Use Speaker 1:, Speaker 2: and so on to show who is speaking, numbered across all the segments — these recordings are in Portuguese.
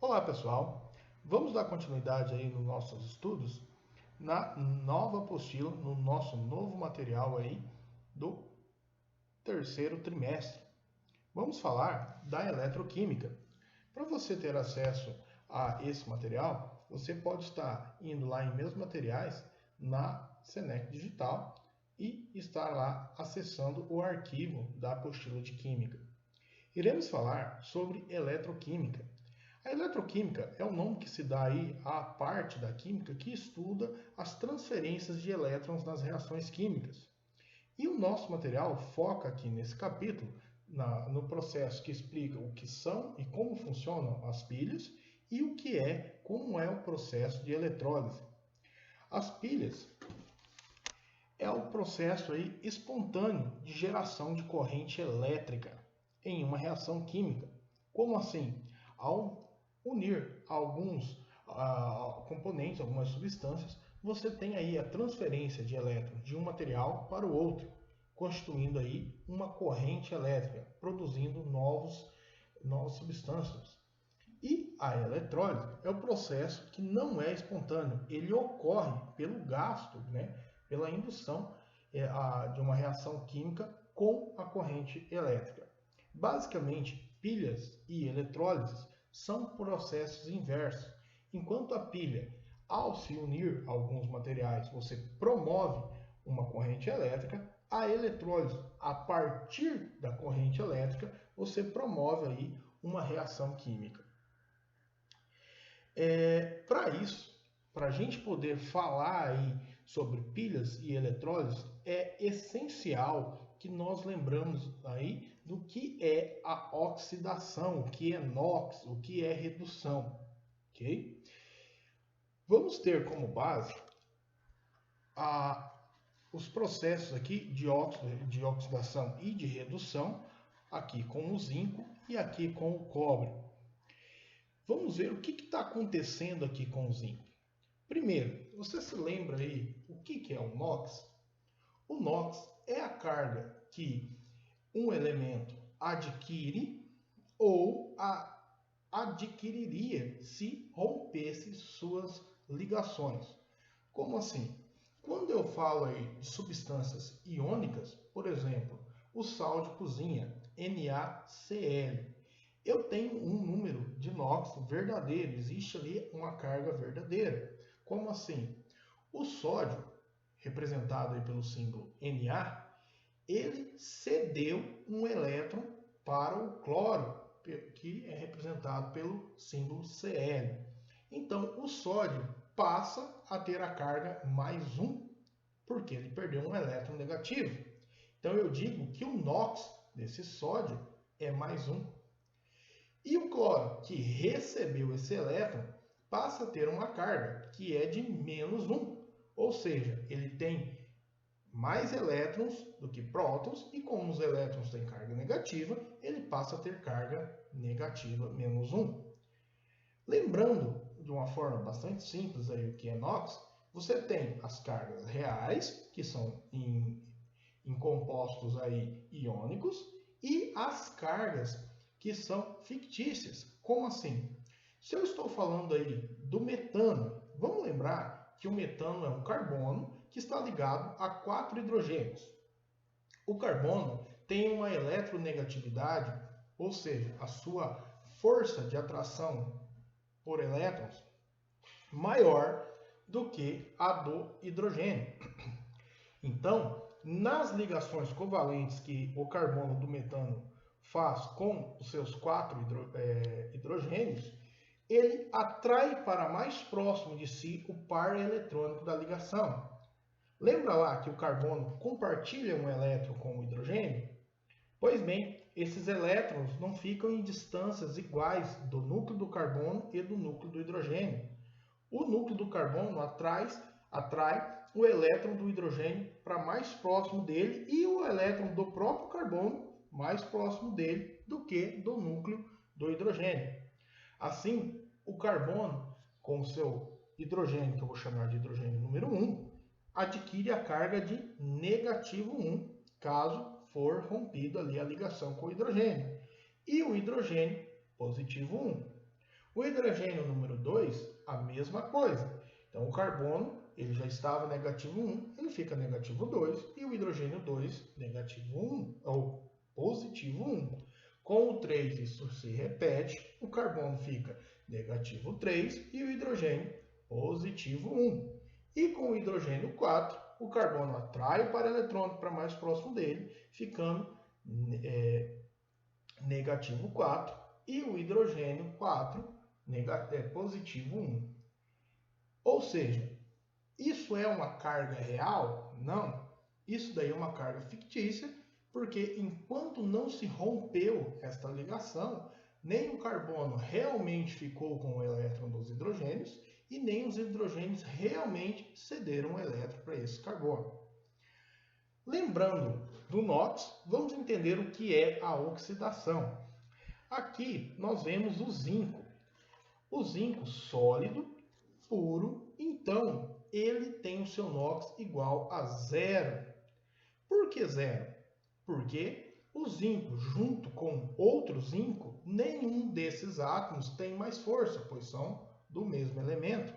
Speaker 1: Olá pessoal, vamos dar continuidade aí nos nossos estudos na nova apostila, no nosso novo material aí do terceiro trimestre. Vamos falar da eletroquímica. Para você ter acesso a esse material, você pode estar indo lá em Meus Materiais na Senec Digital e estar lá acessando o arquivo da apostila de Química. Iremos falar sobre eletroquímica. A eletroquímica é o nome que se dá aí à parte da química que estuda as transferências de elétrons nas reações químicas. E o nosso material foca aqui nesse capítulo no processo que explica o que são e como funcionam as pilhas e como é o processo de eletrólise. As pilhas é o processo aí espontâneo de geração de corrente elétrica em uma reação química. Como assim? Ao unir alguns componentes, algumas substâncias, você tem aí a transferência de elétrons de um material para o outro, constituindo aí uma corrente elétrica, produzindo novas substâncias. E a eletrólise é o processo que não é espontâneo, ele ocorre pelo gasto, pela indução de uma reação química com a corrente elétrica. Basicamente, pilhas e eletrólises são processos inversos. Enquanto a pilha, ao se unir a alguns materiais, você promove uma corrente elétrica, a eletrólise, a partir da corrente elétrica, você promove aí uma reação química. Para isso, para a gente poder falar aí sobre pilhas e eletrólises, é essencial que nós lembramos aí do que é a oxidação, o que é NOx, o que é redução, ok? Vamos ter como base os processos aqui de oxidação e de redução, aqui com o zinco e aqui com o cobre. Vamos ver o que está acontecendo aqui com o zinco. Primeiro, você se lembra aí o que é o NOx? O NOx é a carga que um elemento adquire ou adquiriria se rompesse suas ligações. Como assim? Quando eu falo aí de substâncias iônicas, por exemplo, o sal de cozinha, NaCl, eu tenho um número de NOx verdadeiro, existe ali uma carga verdadeira. Como assim? O sódio, representado aí pelo símbolo Na, ele cedeu um elétron para o cloro, que é representado pelo símbolo Cl. Então, o sódio passa a ter a carga mais 1, porque ele perdeu um elétron negativo. Então, eu digo que o NOx desse sódio é mais 1. E o cloro, que recebeu esse elétron, passa a ter uma carga que é de menos 1. Ou seja, ele tem mais elétrons do que prótons, e como os elétrons têm carga negativa, ele passa a ter carga negativa, menos 1. Lembrando de uma forma bastante simples aí o que é NOx, você tem as cargas reais, que são em compostos aí iônicos, e as cargas que são fictícias. Como assim? Se eu estou falando aí do metano, vamos lembrar que o metano é um carbono que está ligado a 4 hidrogênios. O carbono tem uma eletronegatividade, ou seja, a sua força de atração por elétrons maior do que a do hidrogênio. Então, nas ligações covalentes que o carbono do metano faz com os seus 4 hidrogênios, ele atrai para mais próximo de si o par eletrônico da ligação. Lembra lá que o carbono compartilha um elétron com o hidrogênio? Pois bem, esses elétrons não ficam em distâncias iguais do núcleo do carbono e do núcleo do hidrogênio. O núcleo do carbono atrai o elétron do hidrogênio para mais próximo dele e o elétron do próprio carbono mais próximo dele do que do núcleo do hidrogênio. Assim, o carbono, com o seu hidrogênio, que eu vou chamar de hidrogênio número 1, adquire a carga de negativo 1, caso for rompida ali a ligação com o hidrogênio. E o hidrogênio, positivo 1. O hidrogênio número 2, a mesma coisa. Então, o carbono, ele já estava negativo 1, ele fica negativo 2, e o hidrogênio 2, negativo 1, ou positivo 1. Com o 3, isso se repete, o carbono fica negativo 3 e o hidrogênio positivo 1. E com o hidrogênio 4, o carbono atrai o para-eletrônico para mais próximo dele, ficando negativo 4, e o hidrogênio 4 positivo 1. Ou seja, isso é uma carga real? Não. Isso daí é uma carga fictícia, porque enquanto não se rompeu esta ligação, nem o carbono realmente ficou com o elétron dos hidrogênios e nem os hidrogênios realmente cederam o elétron para esse carbono. Lembrando do NOx, vamos entender o que é a oxidação. Aqui nós vemos o zinco. O zinco sólido, puro, então ele tem o seu NOx igual a zero. Por que zero? Porque o zinco, junto com outro zinco, nenhum desses átomos tem mais força, pois são do mesmo elemento.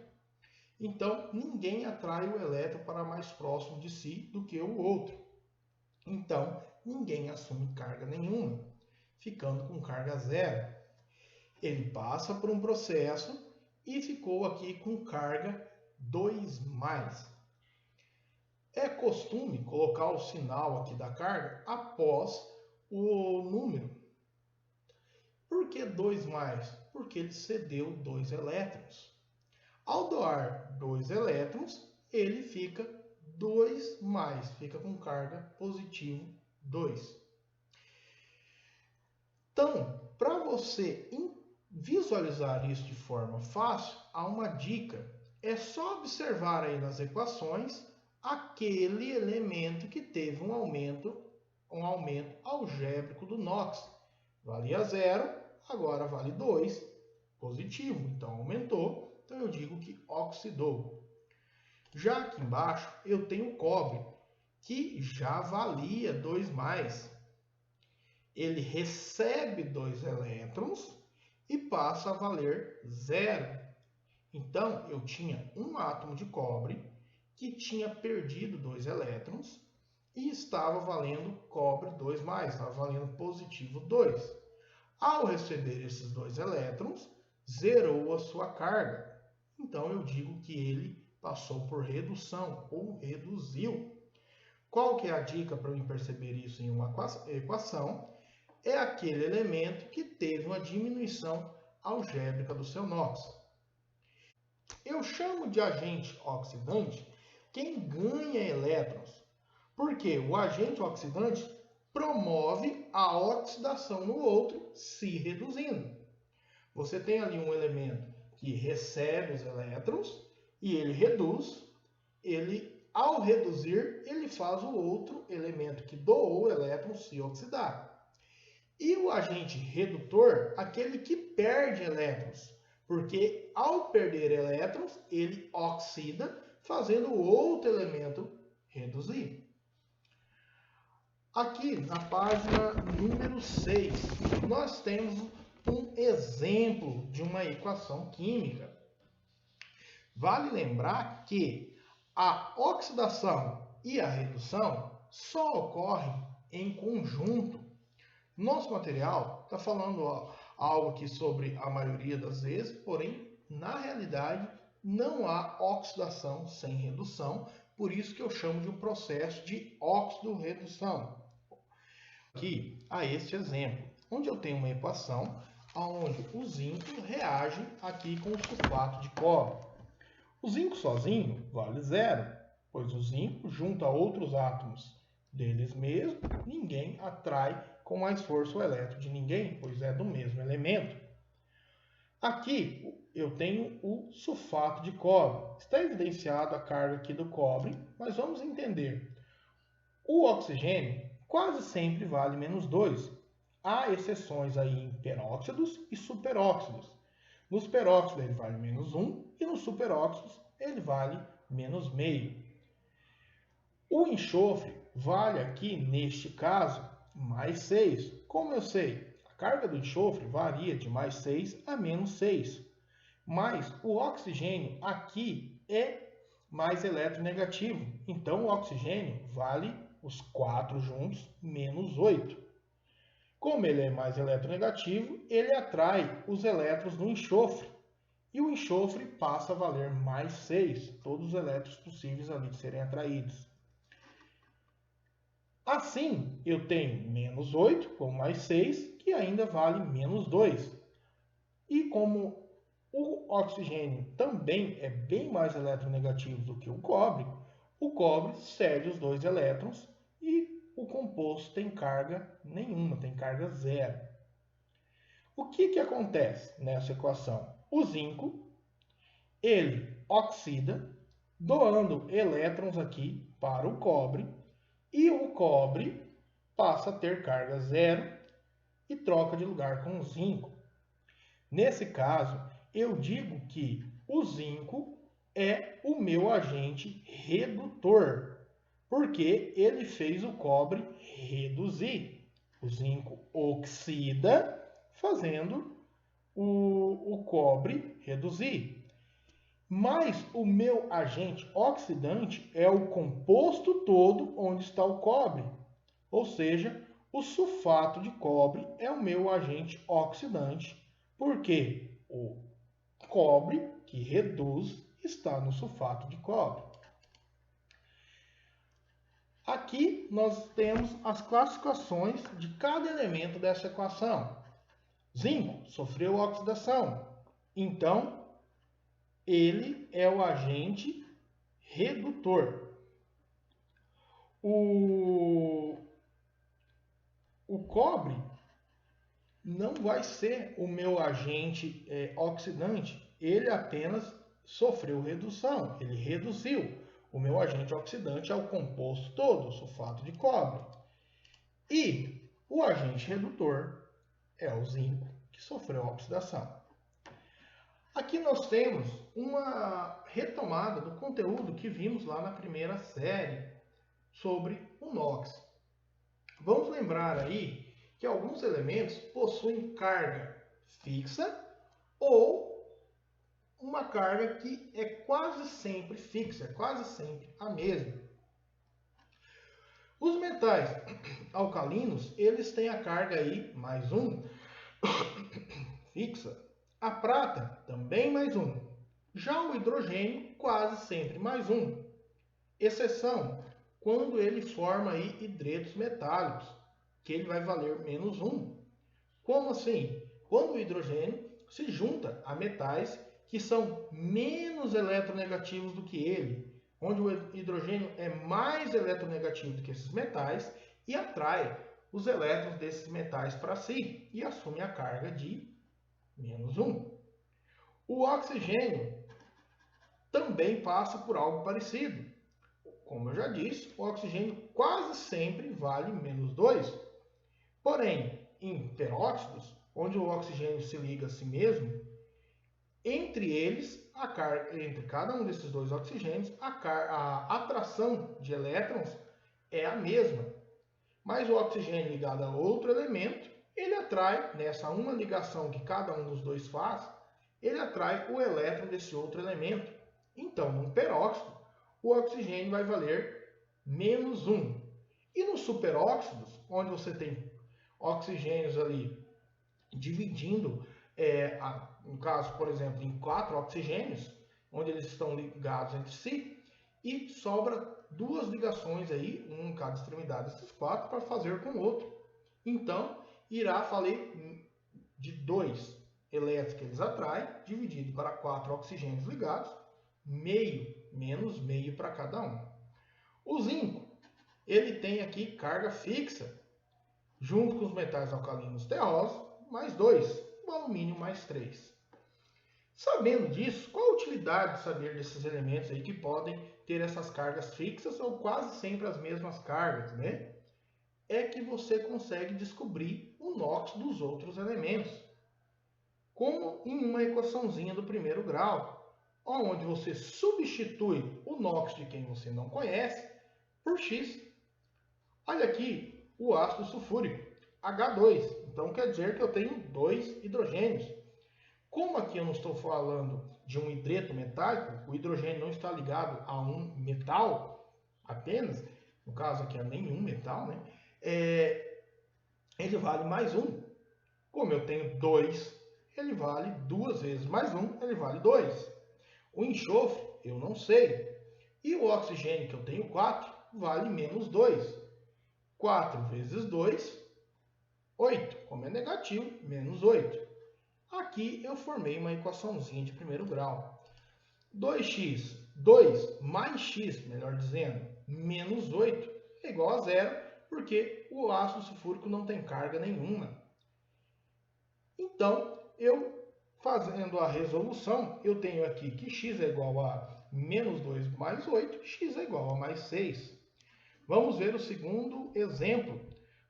Speaker 1: Então, ninguém atrai o elétron para mais próximo de si do que o outro. Então, ninguém assume carga nenhuma, ficando com carga zero. Ele passa por um processo e ficou aqui com carga 2+. É costume colocar o sinal aqui da carga após o número. Por que 2+? Porque ele cedeu 2 elétrons. Ao doar 2 elétrons, ele fica 2+, fica com carga positivo 2. Então, para você visualizar isso de forma fácil, há uma dica. É só observar aí nas equações aquele elemento que teve um aumento algébrico do NOx. Valia 0, agora vale 2, positivo, então aumentou, então eu digo que oxidou. Já aqui embaixo eu tenho o cobre, que já valia 2+. Ele recebe 2 elétrons e passa a valer 0. Então, eu tinha um átomo de cobre que tinha perdido 2 elétrons e estava valendo cobre 2+, estava valendo positivo 2. Ao receber esses 2 elétrons, zerou a sua carga. Então, eu digo que ele passou por redução ou reduziu. Qual que é a dica para eu perceber isso em uma equação? É aquele elemento que teve uma diminuição algébrica do seu NOx. Eu chamo de agente oxidante quem ganha elétrons, porque o agente oxidante promove a oxidação no outro, se reduzindo. Você tem ali um elemento que recebe os elétrons e ele reduz, ao reduzir, ele faz o outro elemento que doou o elétron se oxidar. E o agente redutor, aquele que perde elétrons, porque ao perder elétrons, ele oxida, fazendo o outro elemento reduzir. Aqui na página número 6, nós temos um exemplo de uma equação química. Vale lembrar que a oxidação e a redução só ocorrem em conjunto. Nosso material está falando algo aqui sobre a maioria das vezes, porém, na realidade, não há oxidação sem redução, por isso que eu chamo de um processo de óxido-redução. Aqui há este exemplo, onde eu tenho uma equação onde o zinco reage aqui com o sulfato de cobre. O zinco sozinho vale 0, pois o zinco, junto a outros átomos deles mesmos, ninguém atrai com mais força o elétron de ninguém, pois é do mesmo elemento. Aqui eu tenho o sulfato de cobre. Está evidenciado a carga aqui do cobre, mas vamos entender. O oxigênio quase sempre vale -2. Há exceções aí em peróxidos e superóxidos. Nos peróxidos ele vale -1 e nos superóxidos ele vale -0,5. O enxofre vale aqui, neste caso, +6. Como eu sei? A carga do enxofre varia de +6 a -6. Mas o oxigênio aqui é mais eletronegativo. Então, o oxigênio vale os 4 juntos menos 8. Como ele é mais eletronegativo, ele atrai os elétrons do enxofre. E o enxofre passa a valer mais 6. Todos os elétrons possíveis ali de serem atraídos. Assim, eu tenho menos 8 com mais 6, que ainda vale menos 2. E como o oxigênio também é bem mais eletronegativo do que o cobre cede os 2 elétrons e o composto tem carga nenhuma, tem carga zero. O que acontece nessa equação? O zinco, ele oxida, doando elétrons aqui para o cobre, e o cobre passa a ter carga zero e troca de lugar com o zinco. Nesse caso, eu digo que o zinco é o meu agente redutor, porque ele fez o cobre reduzir. O zinco oxida, fazendo o cobre reduzir. Mas o meu agente oxidante é o composto todo onde está o cobre. Ou seja, o sulfato de cobre é o meu agente oxidante, porque o cobre que reduz está no sulfato de cobre. Aqui nós temos as classificações de cada elemento dessa equação. Zinco sofreu oxidação, então ele é o agente redutor. O cobre não vai ser o meu agente oxidante, ele apenas sofreu redução, ele reduziu. O meu agente oxidante é o composto todo, o sulfato de cobre. E o agente redutor é o zinco, que sofreu oxidação. Aqui nós temos uma retomada do conteúdo que vimos lá na primeira série sobre o NOx. Vamos lembrar aí que alguns elementos possuem carga fixa ou uma carga que é quase sempre fixa, quase sempre a mesma. Os metais alcalinos, eles têm a carga aí, mais 1, fixa. A prata, também mais 1. Já o hidrogênio, quase sempre mais 1. Exceção, quando ele forma aí hidretos metálicos, que ele vai valer menos 1. Como assim? Quando o hidrogênio se junta a metais que são menos eletronegativos do que ele, onde o hidrogênio é mais eletronegativo do que esses metais e atrai os elétrons desses metais para si e assume a carga de menos 1. O oxigênio também passa por algo parecido. Como eu já disse, o oxigênio quase sempre vale menos 2. Porém, em peróxidos, onde o oxigênio se liga a si mesmo, entre eles, entre cada um desses dois oxigênios, a atração de elétrons é a mesma. Mas o oxigênio ligado a outro elemento, ele atrai, nessa uma ligação que cada um dos dois faz, ele atrai o elétron desse outro elemento. Então, num peróxido, o oxigênio vai valer menos 1. E nos superóxidos, onde você tem oxigênios ali dividindo, no caso, por exemplo, em 4 oxigênios, onde eles estão ligados entre si, e sobra 2 ligações aí, um em cada extremidade desses 4, para fazer com o outro. Então, irá valer de 2 elétrons que eles atraem, dividido para 4 oxigênios ligados, meio, menos meio para cada um. O zinco, ele tem aqui carga fixa, junto com os metais alcalinos terrosos, mais 2, o alumínio mais 3. Sabendo disso, qual a utilidade de saber desses elementos aí que podem ter essas cargas fixas ou quase sempre as mesmas cargas, né? É que você consegue descobrir o NOx dos outros elementos, como em uma equaçãozinha do primeiro grau, onde você substitui o NOx de quem você não conhece por X. Olha aqui o ácido sulfúrico, H2. Então quer dizer que eu tenho 2 hidrogênios. Como aqui eu não estou falando de um hidreto metálico, o hidrogênio não está ligado a um metal apenas, no caso aqui a nenhum metal, né? Ele vale mais 1. Como eu tenho 2, ele vale 2 vezes mais 1, ele vale 2. O enxofre, eu não sei. E o oxigênio, que eu tenho 4, vale menos 2. 4 vezes 2, 8. Como é negativo, menos 8. Aqui eu formei uma equaçãozinha de primeiro grau. 2x, 2 mais x, melhor dizendo, menos 8 é igual a 0, porque o ácido sulfúrico não tem carga nenhuma. Então, eu fazendo a resolução, eu tenho aqui que x é igual a menos 2 mais 8, x é igual a mais 6. Vamos ver o segundo exemplo.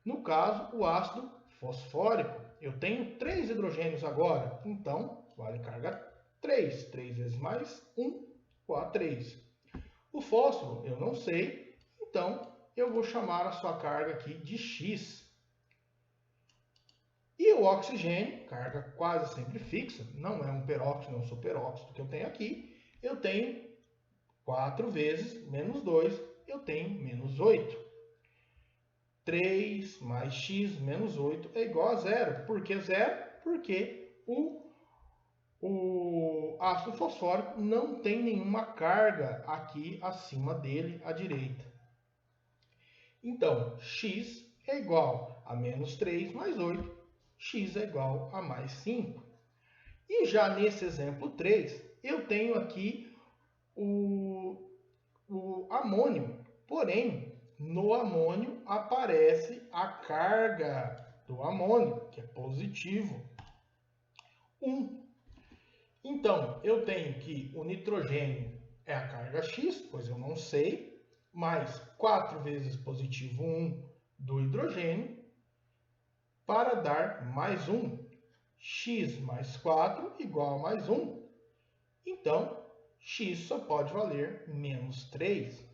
Speaker 1: No caso, o ácido fosfórico. Eu tenho 3 hidrogênios agora, então vale carga 3. 3 vezes mais 1, igual a 3. O fósforo eu não sei, então eu vou chamar a sua carga aqui de x. E o oxigênio, carga quase sempre fixa, não é um peróxido, não é um superóxido que eu tenho aqui, eu tenho 4 vezes menos 2, eu tenho menos 8. 3 mais x menos 8 é igual a 0. Por que 0? Porque o ácido fosfórico não tem nenhuma carga aqui acima dele, à direita. Então, x é igual a menos 3 mais 8, x é igual a mais 5. E já nesse exemplo 3, eu tenho aqui o amônio, porém, no amônio aparece a carga do amônio, que é positivo, 1. Então, eu tenho que o nitrogênio é a carga x, pois eu não sei, mais 4 vezes positivo 1 do hidrogênio, para dar mais 1. X mais 4 igual a mais 1. Então, x só pode valer menos 3.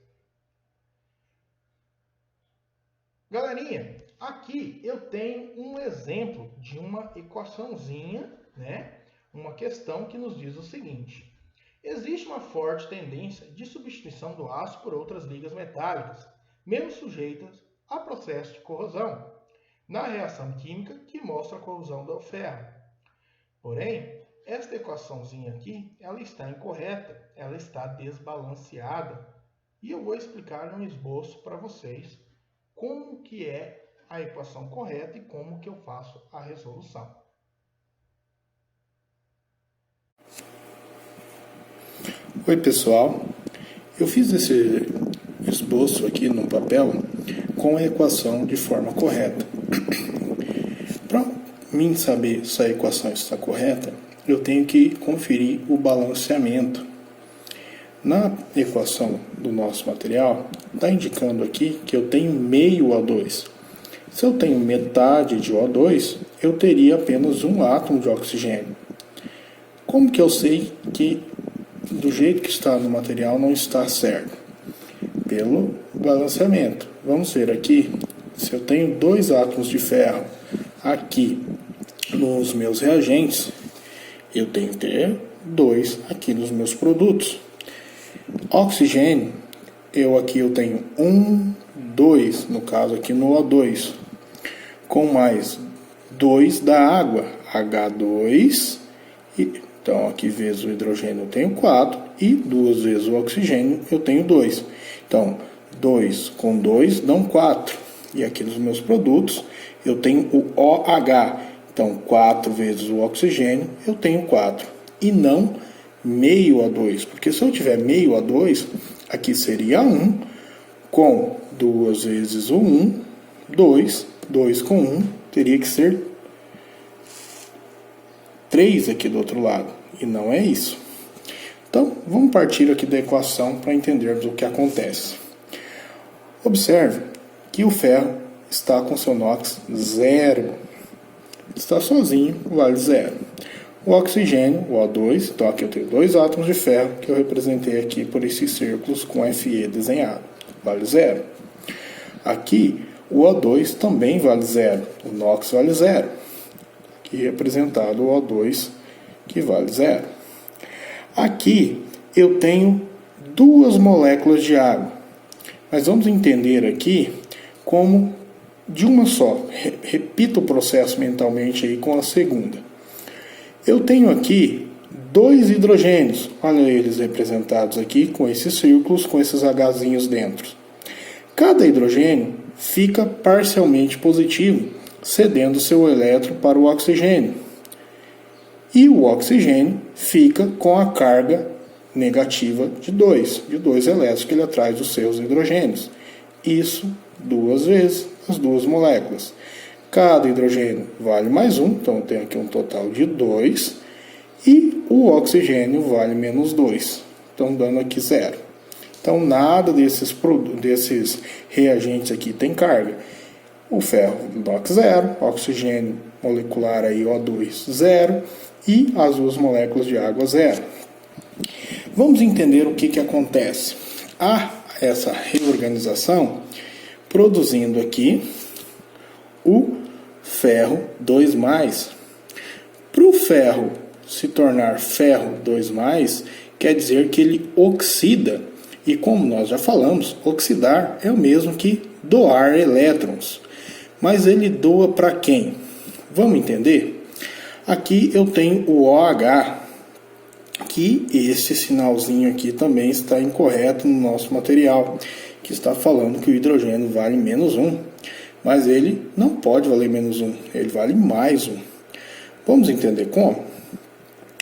Speaker 1: Galerinha, aqui eu tenho um exemplo de uma equaçãozinha, né? Uma questão que nos diz o seguinte: existe uma forte tendência de substituição do aço por outras ligas metálicas, menos sujeitas a processo de corrosão, na reação química que mostra a corrosão do ferro. Porém, esta equaçãozinha aqui, ela está incorreta, ela está desbalanceada, e eu vou explicar no esboço para vocês como que é a equação correta e como que eu faço a resolução.
Speaker 2: Oi pessoal, eu fiz esse esboço aqui no papel com a equação de forma correta. Para mim saber se a equação está correta, eu tenho que conferir o balanceamento. Na equação do nosso material, está indicando aqui que eu tenho meio O2. Se eu tenho metade de O2, eu teria apenas um átomo de oxigênio. Como que eu sei que do jeito que está no material não está certo? Pelo balanceamento. Vamos ver aqui, se eu tenho 2 átomos de ferro aqui nos meus reagentes, eu tenho que ter 2 aqui nos meus produtos. Oxigênio, eu tenho 1, 2, no caso aqui no O2, com mais 2 da água, H2, então aqui vezes o hidrogênio eu tenho 4, e 2 vezes o oxigênio eu tenho 2. Então, 2 com 2 dão 4, e aqui nos meus produtos eu tenho o OH, então 4 vezes o oxigênio eu tenho 4, e não meio O2, porque se eu tiver meio O2, aqui seria 1, com 2 vezes o 1, 2, 2 com 1, teria que ser 3 aqui do outro lado, e não é isso. Então, vamos partir aqui da equação para entendermos o que acontece. Observe que o ferro está com seu NOx 0, está sozinho, vale 0. O oxigênio, o O2, então aqui eu tenho 2 átomos de ferro que eu representei aqui por esses círculos com Fe desenhado, vale 0. Aqui o O2 também vale 0, o NOx vale 0, aqui representado o O2 que vale 0. Aqui eu tenho 2 moléculas de água, mas vamos entender aqui como de uma só. Repita o processo mentalmente aí com a segunda. Eu tenho aqui 2 hidrogênios, olha eles representados aqui com esses círculos, com esses Hzinhos dentro. Cada hidrogênio fica parcialmente positivo, cedendo seu elétron para o oxigênio. E o oxigênio fica com a carga negativa de 2 elétrons que ele atrai dos seus hidrogênios. Isso 2 vezes as 2 moléculas. Cada hidrogênio vale mais 1, então eu tenho aqui um total de 2. E o oxigênio vale menos 2, então dando aqui 0. Então nada desses reagentes aqui tem carga. O ferro NOx 0, oxigênio molecular aí O2 0 e as 2 moléculas de água 0. Vamos entender o que acontece. Há essa reorganização produzindo aqui o ferro 2+. Para o ferro se tornar ferro 2+, quer dizer que ele oxida. E como nós já falamos, oxidar é o mesmo que doar elétrons. Mas ele doa para quem? Vamos entender? Aqui eu tenho o OH, que esse sinalzinho aqui também está incorreto no nosso material, que está falando que o hidrogênio vale menos 1. Mas ele não pode valer menos 1, ele vale mais 1. Vamos entender como?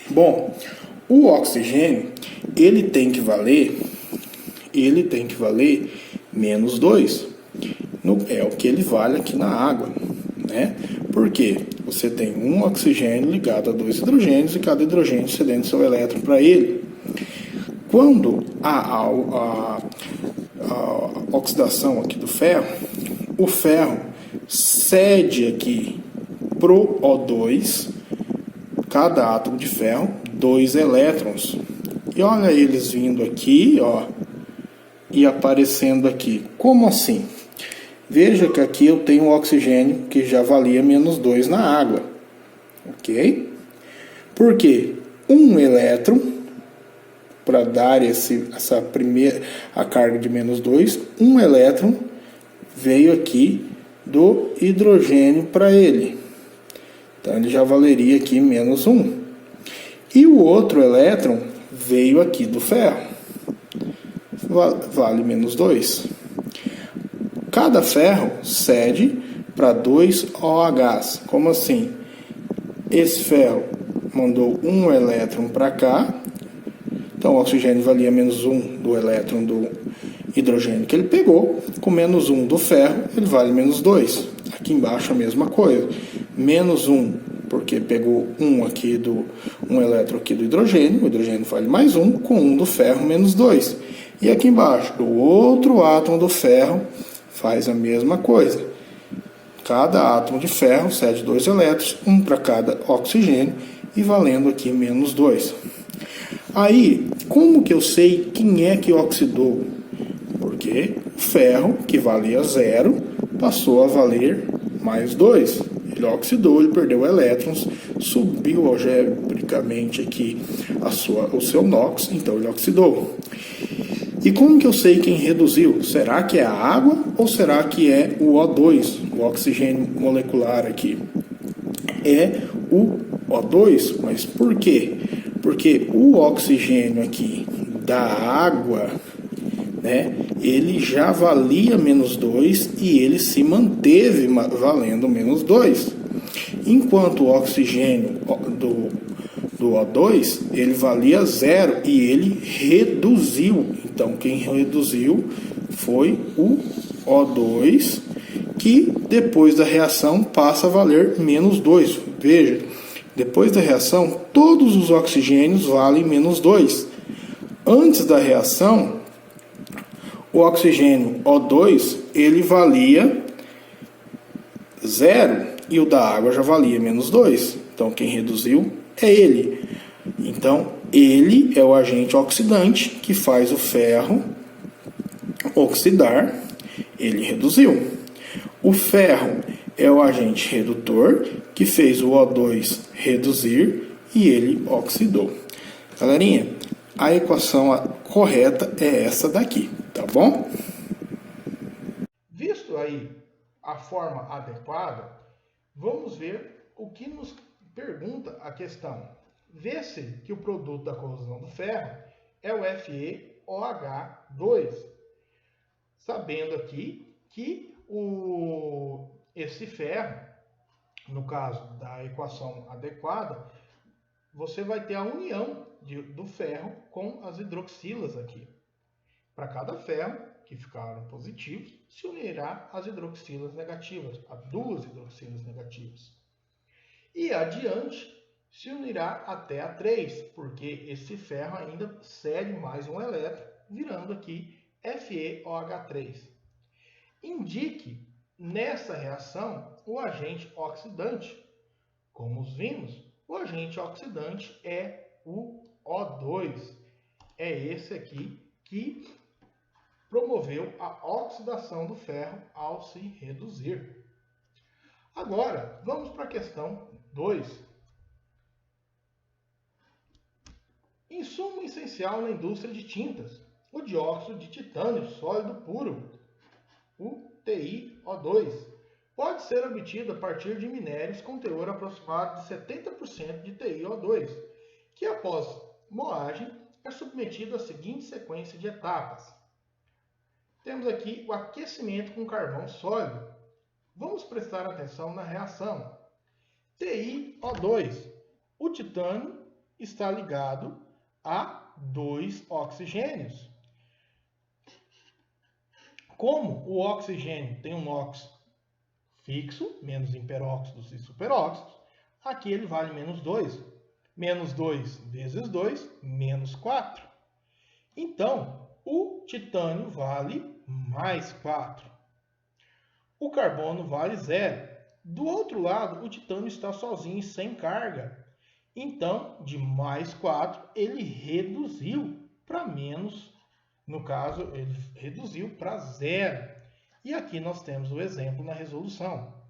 Speaker 2: Bom, o oxigênio, ele tem que valer menos 2. É o que ele vale aqui na água, né? Porque você tem um oxigênio ligado a 2 hidrogênios e cada hidrogênio cedendo seu elétron para ele. Quando a oxidação aqui do ferro, o ferro cede aqui pro O2, cada átomo de ferro, 2 elétrons. E olha eles vindo aqui, ó, e aparecendo aqui. Como assim? Veja que aqui eu tenho um oxigênio que já valia menos 2 na água. Ok? Porque um elétron, para dar a carga de menos 2, um elétron veio aqui do hidrogênio para ele. Então ele já valeria aqui menos 1. E o outro elétron veio aqui do ferro. Vale menos 2. Cada ferro cede para 2 OHs. Como assim? Esse ferro mandou um elétron para cá. Então o oxigênio valia menos 1 do elétron do hidrogênio que ele pegou. Com menos 1 do ferro, ele vale menos 2. Aqui embaixo a mesma coisa. Menos 1, porque pegou um elétron aqui do hidrogênio. O hidrogênio vale mais 1. Com 1 do ferro, menos 2. E aqui embaixo, do outro átomo do ferro, faz a mesma coisa. Cada átomo de ferro cede 2 elétrons, um para cada oxigênio, e valendo aqui menos 2. Aí, como que eu sei quem é que oxidou? Porque o ferro, que valia 0, passou a valer mais 2. Ele oxidou, ele perdeu elétrons, subiu algebricamente aqui o seu NOx, então ele oxidou. E como que eu sei quem reduziu? Será que é a água ou será que é o O2, o oxigênio molecular aqui? É o O2, mas por quê? Porque o oxigênio aqui da água, né, ele já valia menos 2 e ele se manteve valendo menos 2. Enquanto o oxigênio do O2, ele valia 0 e ele reduziu. Então, quem reduziu foi o O2, que depois da reação passa a valer menos 2. Veja, depois da reação, todos os oxigênios valem menos 2. Antes da reação, o oxigênio O2, ele valia 0 e o da água já valia menos 2. Então, quem reduziu é ele. Então, ele é o agente oxidante que faz o ferro oxidar, ele reduziu. O ferro é o agente redutor que fez o O2 reduzir e ele oxidou. Galerinha, a equação correta é essa daqui, tá bom?
Speaker 1: Visto aí a forma adequada, vamos ver o que nos pergunta a questão. Vê-se que o produto da corrosão do ferro é o FeOH2, sabendo aqui que esse ferro, no caso da equação adequada, você vai ter a união do ferro com as hidroxilas aqui. Para cada ferro que ficaram positivos, se unirá às hidroxilas negativas, a duas hidroxilas negativas. E adiante, se unirá até a 3, porque esse ferro ainda cede mais um elétron, virando aqui FeOH3. Indique nessa reação o agente oxidante. Como vimos, o agente oxidante é o O2. É esse aqui que promoveu a oxidação do ferro ao se reduzir. Agora, vamos para a questão 2. Insumo essencial na indústria de tintas, o dióxido de titânio sólido puro, o TiO2, pode ser obtido a partir de minérios com teor aproximado de 70% de TiO2, que após moagem é submetido à seguinte sequência de etapas. Temos aqui o aquecimento com carvão sólido. Vamos prestar atenção na reação. TiO2. O titânio está ligado a 2 oxigênios. Como o oxigênio tem um NOx fixo, menos em peróxidos e superóxidos, aqui ele vale menos 2. Menos 2 vezes 2, menos 4. Então, o titânio vale mais 4. O carbono vale 0. Do outro lado, o titânio está sozinho, sem carga. Então, de mais 4, ele reduziu para menos, no caso, ele reduziu para 0. E aqui nós temos o exemplo na resolução.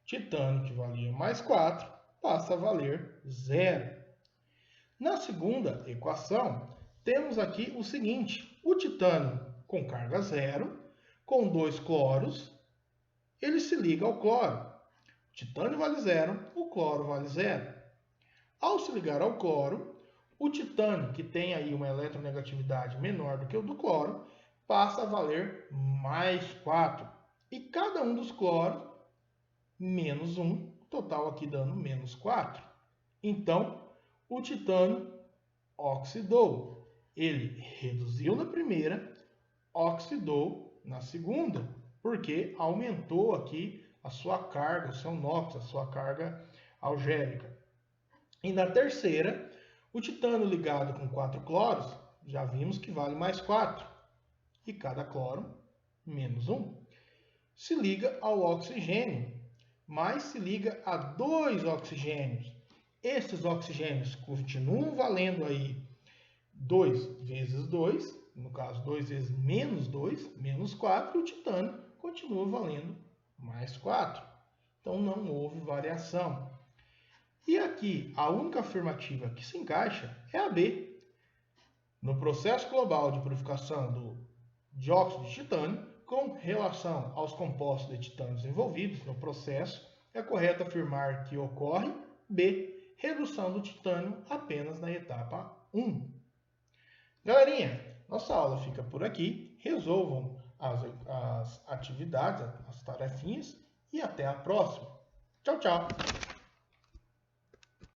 Speaker 1: Titânio que valia mais 4, passa a valer 0. Na segunda equação, temos aqui o seguinte. O titânio com carga 0, com 2 cloros, ele se liga ao cloro. O titânio vale 0, o cloro vale 0. Ao se ligar ao cloro, o titânio, que tem aí uma eletronegatividade menor do que o do cloro, passa a valer mais 4. E cada um dos cloros, menos 1, total aqui dando menos 4. Então, o titânio oxidou. Ele reduziu na primeira, oxidou na segunda, porque aumentou aqui a sua carga, o seu NOx, a sua carga algébrica. E na terceira, o titânio ligado com 4 cloros, já vimos que vale mais 4. E cada cloro, menos 1. Se liga ao oxigênio, mas se liga a 2 oxigênios. Esses oxigênios continuam valendo aí 2 vezes 2, no caso 2 vezes menos 2, menos 4, e o titânio continua valendo mais 4. Então não houve variação. E aqui, a única afirmativa que se encaixa é a B. No processo global de purificação do dióxido de titânio, com relação aos compostos de titânios envolvidos no processo, é correto afirmar que ocorre B. Redução do titânio apenas na etapa 1. Galerinha, nossa aula fica por aqui. Resolvam as atividades, as tarefinhas e até a próxima. Tchau, tchau!